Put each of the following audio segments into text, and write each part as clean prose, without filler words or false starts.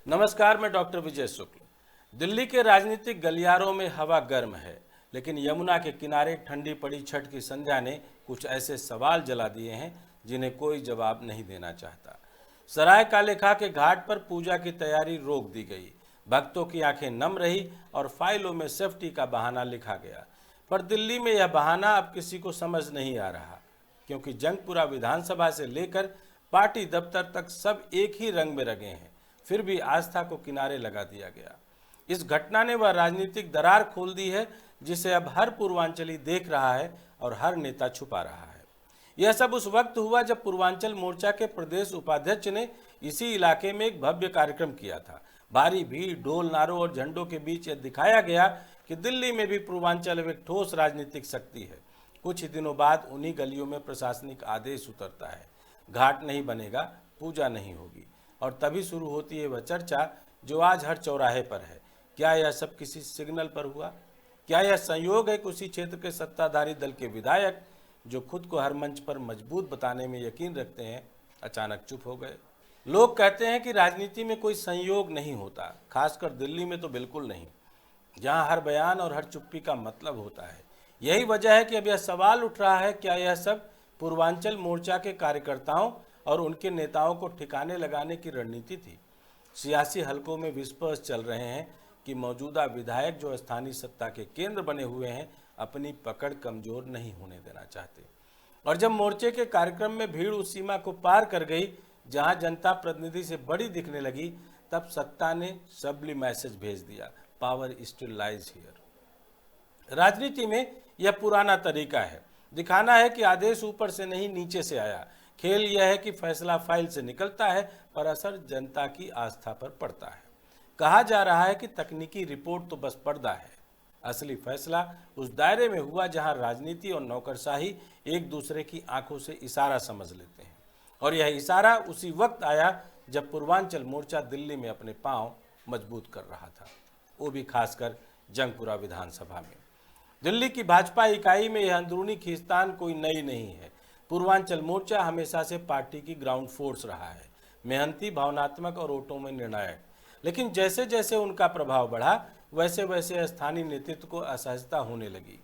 नमस्कार, मैं डॉक्टर विजय शुक्ल। दिल्ली के राजनीतिक गलियारों में हवा गर्म है, लेकिन यमुना के किनारे ठंडी पड़ी छठ की संध्या ने कुछ ऐसे सवाल जला दिए हैं जिन्हें कोई जवाब नहीं देना चाहता। सराय काले खां के घाट पर पूजा की तैयारी रोक दी गई, भक्तों की आंखें नम रही और फाइलों में सेफ्टी का बहाना लिखा गया। पर दिल्ली में यह बहाना अब किसी को समझ नहीं आ रहा, क्योंकि जंगपुरा विधानसभा से लेकर पार्टी दफ्तर तक सब एक ही रंग में रंगे हैं। फिर भी आस्था को किनारे लगा दिया गया। इस घटना ने वह राजनीतिक दरार खोल दी है जिसे अब हर पूर्वांचली देख रहा है और हर नेता छुपा रहा है। यह सब उस वक्त हुआ जब पूर्वांचल मोर्चा के प्रदेश उपाध्यक्ष ने इसी इलाके में एक भव्य कार्यक्रम किया था। भारी भीड़, ढोल, नारों और झंडों के बीच यह दिखाया गया कि दिल्ली में भी पूर्वांचल एक ठोस राजनीतिक शक्ति है। कुछ ही दिनों बाद उन्हीं गलियों में प्रशासनिक आदेश उतरता है, घाट नहीं बनेगा, पूजा नहीं होगी, और तभी शुरू होती है वह चर्चा जो आज हर चौराहे पर है। क्या यह सब किसी सिग्नल पर हुआ? क्या यह संयोग है कि उसी क्षेत्र के सत्ताधारी दल के विधायक, जो खुद को हर मंच पर मजबूत बताने में यकीन रखते हैं, अचानक चुप हो गए? लोग कहते हैं कि राजनीति में कोई संयोग नहीं होता, खासकर दिल्ली में तो बिल्कुल नहीं, जहां हर बयान और हर चुप्पी का मतलब होता है। यही वजह है कि अब यह सवाल उठ रहा है, क्या यह सब पूर्वांचल मोर्चा के कार्यकर्ताओं और उनके नेताओं को ठिकाने लगाने की रणनीति थी? सियासी हलकों में विस्पर्श चल रहे हैं कि मौजूदा विधायक, जो स्थानीय सत्ता के केंद्र बने हुए हैं, अपनी पकड़ कमजोर नहीं होने देना चाहते। और जब मोर्चे के कार्यक्रम में भीड़ उस सीमा को पार कर गई जहां जनता प्रतिनिधि से बड़ी दिखने लगी, तब सत्ता ने सबली मैसेज भेज दिया, पावर स्टिल लाइज हियर। राजनीति में यह पुराना तरीका है, दिखाना है कि आदेश ऊपर से नहीं नीचे से आया। खेल यह है कि फैसला फाइल से निकलता है, पर असर जनता की आस्था पर पड़ता है। कहा जा रहा है कि तकनीकी रिपोर्ट तो बस पर्दा है, असली फैसला उस दायरे में हुआ जहां राजनीति और नौकरशाही एक दूसरे की आंखों से इशारा समझ लेते हैं। और यह इशारा उसी वक्त आया जब पूर्वांचल मोर्चा दिल्ली में अपने पांव मजबूत कर रहा था, वो भी खासकर जंगपुरा विधानसभा में। दिल्ली की भाजपा इकाई में यह अंदरूनी खींचतान कोई नई नहीं है। पूर्वांचल मोर्चा हमेशा से पार्टी की ग्राउंड फोर्स रहा है, मेहनती, भावनात्मक और वोटों में निर्णायक। लेकिन जैसे जैसे उनका प्रभाव बढ़ा, वैसे वैसे स्थानीय नेतृत्व को असहजता होने लगी।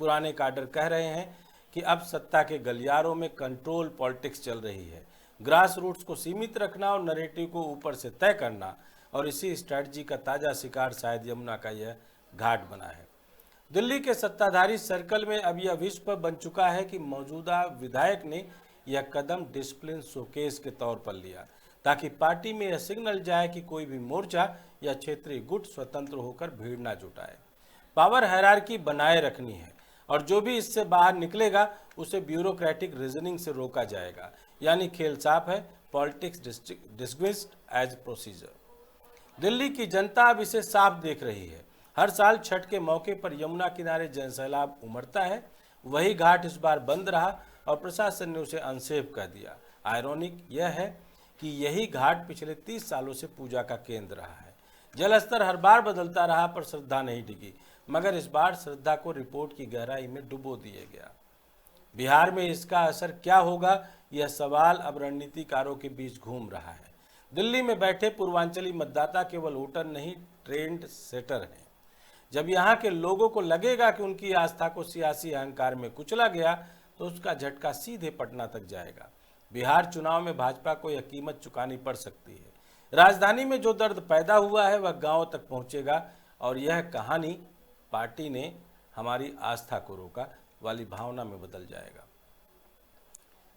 पुराने काडर कह रहे हैं कि अब सत्ता के गलियारों में कंट्रोल पॉलिटिक्स चल रही है, ग्रास रूट्स को सीमित रखना और नैरेटिव को ऊपर से तय करना। और इसी स्ट्रैटेजी का ताज़ा शिकार शायद यमुना का यह घाट बना है। दिल्ली के सत्ताधारी सर्कल में अब यह विश्व बन चुका है कि मौजूदा विधायक ने यह कदम डिसिप्लिन शोकेस के तौर पर लिया, ताकि पार्टी में यह सिग्नल जाए कि कोई भी मोर्चा या क्षेत्रीय गुट स्वतंत्र होकर भीड़ ना जुटाए। पावर हायरार्की बनाए रखनी है, और जो भी इससे बाहर निकलेगा उसे ब्यूरोक्रेटिक रीजनिंग से रोका जाएगा। यानी खेल साफ है, politics dismissed as procedure. Delhi की जनता अब इसे साफ देख रही है। हर साल छठ के मौके पर यमुना किनारे जनसैलाब उमड़ता है। वही घाट इस बार बंद रहा और प्रशासन ने उसे अनसेफ कह दिया। आयरॉनिक यह है कि यही घाट पिछले 30 सालों से पूजा का केंद्र रहा है। जल स्तर हर बार बदलता रहा, पर श्रद्धा नहीं डिगी, मगर इस बार श्रद्धा को रिपोर्ट की गहराई में डुबो दिया गया। बिहार में इसका असर क्या होगा, यह सवाल अब रणनीतिकारों के बीच घूम रहा है। दिल्ली में बैठे पूर्वांचली मतदाता केवल वोटर नहीं, ट्रेंड सेटर हैं। जब यहाँ के लोगों को लगेगा कि उनकी आस्था को सियासी अहंकार में कुचला गया, तो उसका झटका सीधे पटना तक जाएगा। बिहार चुनाव में भाजपा को यह कीमत चुकानी पड़ सकती है। राजधानी में जो दर्द पैदा हुआ है वह गांव तक पहुंचेगा, और यह कहानी पार्टी ने हमारी आस्था को रोका वाली भावना में बदल जाएगा।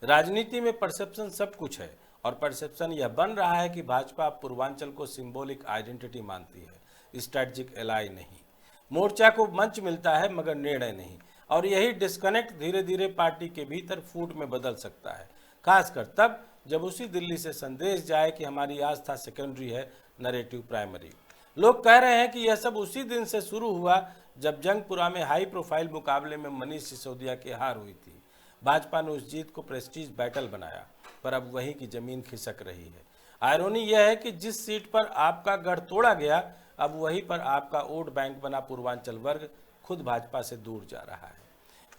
राजनीति में परसेप्शन सब कुछ है, और परसेप्शन यह बन रहा है कि भाजपा पूर्वांचल को सिंबॉलिक आइडेंटिटी मानती है, स्ट्रेटजिक एलाई नहीं। मोर्चा को मंच मिलता है मगर निर्णय नहीं, और यही डिस्कनेक्ट धीरे धीरे पार्टी के भीतर फूट में बदल सकता है, खासकर तब जब उसी दिल्ली से संदेश जाए कि हमारी आस्था सेकेंडरी है, नैरेटिव प्राइमरी। लोग कह रहे हैं कि यह सब उसी दिन से शुरू हुआ जब जंगपुरा में हाई प्रोफाइल मुकाबले में मनीष सिसोदिया की हार हुई थी। भाजपा ने उस जीत को प्रेस्टीज बैटल बनाया, पर अब वहीं की जमीन खिसक रही है। आयरनी यह है कि जिस सीट पर आपका गढ़ तोड़ा गया, अब वहीं पर आपका वोट बैंक बना पूर्वांचल वर्ग खुद भाजपा से दूर जा रहा है।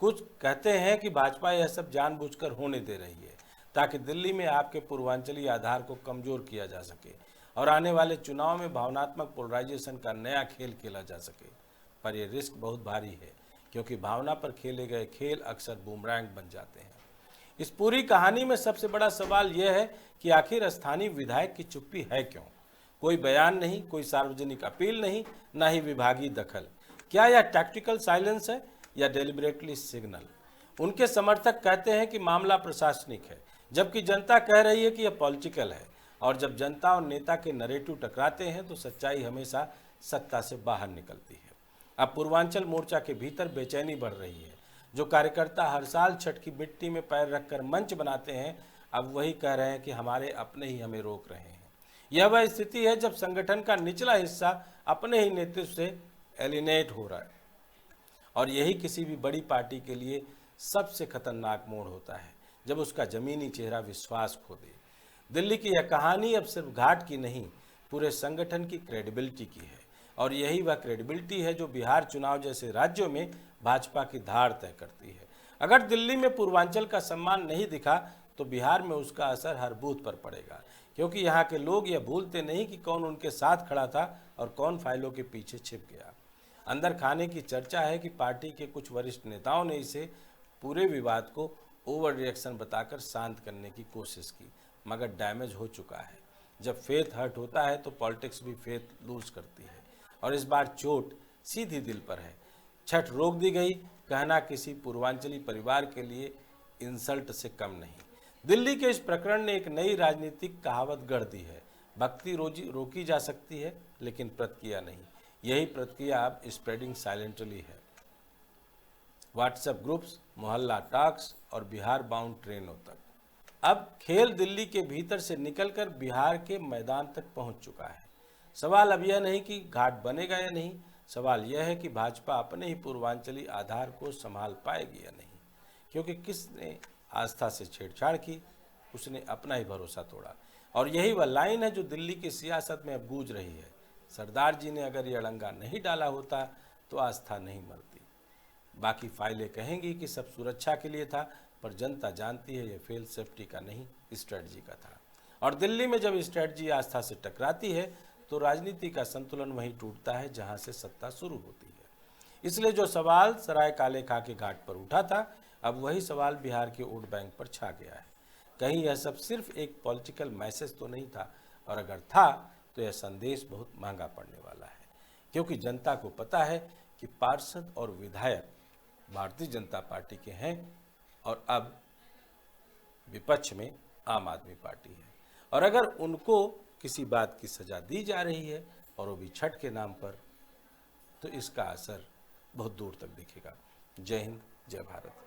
कुछ कहते हैं कि भाजपा यह सब जानबूझकर होने दे रही है ताकि दिल्ली में आपके पूर्वांचली आधार को कमजोर किया जा सके। और आने वाले चुनाव में भावनात्मक पोलराइजेशन का नया खेल खेला जा सके। पर यह रिस्क बहुत भारी है, क्योंकि भावना पर खेले गए खेल अक्सर बूमरैंग बन जाते हैं। इस पूरी कहानी में सबसे बड़ा सवाल यह है कि आखिर स्थानीय विधायक की चुप्पी है क्यों? कोई बयान नहीं, कोई सार्वजनिक अपील नहीं, ना ही विभागीय दखल। क्या यह टैक्टिकल साइलेंस है या डेलिबरेटली सिग्नल? उनके समर्थक कहते हैं कि मामला प्रशासनिक है, जबकि जनता कह रही है कि यह पॉलिटिकल है। और जब जनता और नेता के नरेटिव टकराते हैं तो सच्चाई हमेशा सत्ता से बाहर निकलती है। अब पूर्वांचल मोर्चा के भीतर बेचैनी बढ़ रही है। जो कार्यकर्ता हर साल छठ की मिट्टी में पैर रखकर मंच बनाते हैं, अब वही कह रहे हैं कि हमारे अपने ही हमें रोक रहे हैं। यह वह स्थिति है जब संगठन का निचला हिस्सा अपने ही नेतृत्व से एलिनेट हो रहा है, और यही किसी भी बड़ी पार्टी के लिए सबसे खतरनाक मोड़ होता है, जब उसका जमीनी चेहरा विश्वास खो दे। दिल्ली की यह कहानी अब सिर्फ घाट की नहीं, पूरे संगठन की क्रेडिबिलिटी की है, और यही वह क्रेडिबिलिटी है जो बिहार चुनाव जैसे राज्यों में भाजपा की धार तय करती है। अगर दिल्ली में पूर्वांचल का सम्मान नहीं दिखा तो बिहार में उसका असर हर बूथ पर पड़ेगा, क्योंकि यहाँ के लोग यह भूलते नहीं कि कौन उनके साथ खड़ा था और कौन फाइलों के पीछे छिप गया। अंदर खाने की चर्चा है कि पार्टी के कुछ वरिष्ठ नेताओं ने इसे पूरे विवाद को ओवर रिएक्शन बताकर शांत करने की कोशिश की, मगर डैमेज हो चुका है। जब फेथ हर्ट होता है तो पॉलिटिक्स भी फेथ लूज करती है, और इस बार चोट सीधी दिल पर है। छठ रोक दी गई, कहना किसी पूर्वांचली परिवार के लिए इंसल्ट से कम नहीं। दिल्ली के इस प्रकरण ने एक नई राजनीतिक कहावत गढ़ दी है, भक्ति रोकी जा सकती है लेकिन प्रतिक्रिया नहीं। यही प्रतिक्रिया अब स्प्रेडिंग साइलेंटली है। व्हाट्सएप ग्रुप्स, मोहल्ला टॉक्स और बिहार बाउंड ट्रेनों तक। अब खेल दिल्ली के भीतर से निकलकर बिहार के मैदान तक पहुंच चुका है। सवाल अब यह नहीं कि घाट बनेगा या नहीं, सवाल यह है कि भाजपा अपने ही पूर्वांचली आधार को संभाल पाएगी या नहीं। क्योंकि किसने आस्था से छेड़छाड़ की, उसने अपना ही भरोसा तोड़ा। और यही वह लाइन है जो दिल्ली की सियासत में अब गूंज रही है। सरदार जी ने अगर ये अड़ंगा नहीं डाला होता तो आस्था नहीं मरती। बाकी फाइलें कहेंगी कि सब सुरक्षा के लिए था, पर जनता जानती है ये फेल सेफ्टी का नहीं, स्ट्रेटजी का था। और दिल्ली में जब स्ट्रेटजी आस्था से टकराती है तो राजनीति का संतुलन वहीं टूटता है जहां से सत्ता शुरू होती है। इसलिए जो सवाल सराय काले खा के घाट पर उठा था, अब वही सवाल बिहार के वोट बैंक पर छा गया है। कहीं यह सब सिर्फ एक पॉलिटिकल मैसेज तो नहीं था, और अगर था तो यह संदेश बहुत महंगा पड़ने वाला है। क्योंकि जनता को पता है कि पार्षद और विधायक भारतीय जनता पार्टी के हैं, और अब विपक्ष में आम आदमी पार्टी है। और अगर उनको किसी बात की सजा दी जा रही है, और वो भी छठ के नाम पर, तो इसका असर बहुत दूर तक दिखेगा। जय हिंद, जय भारत।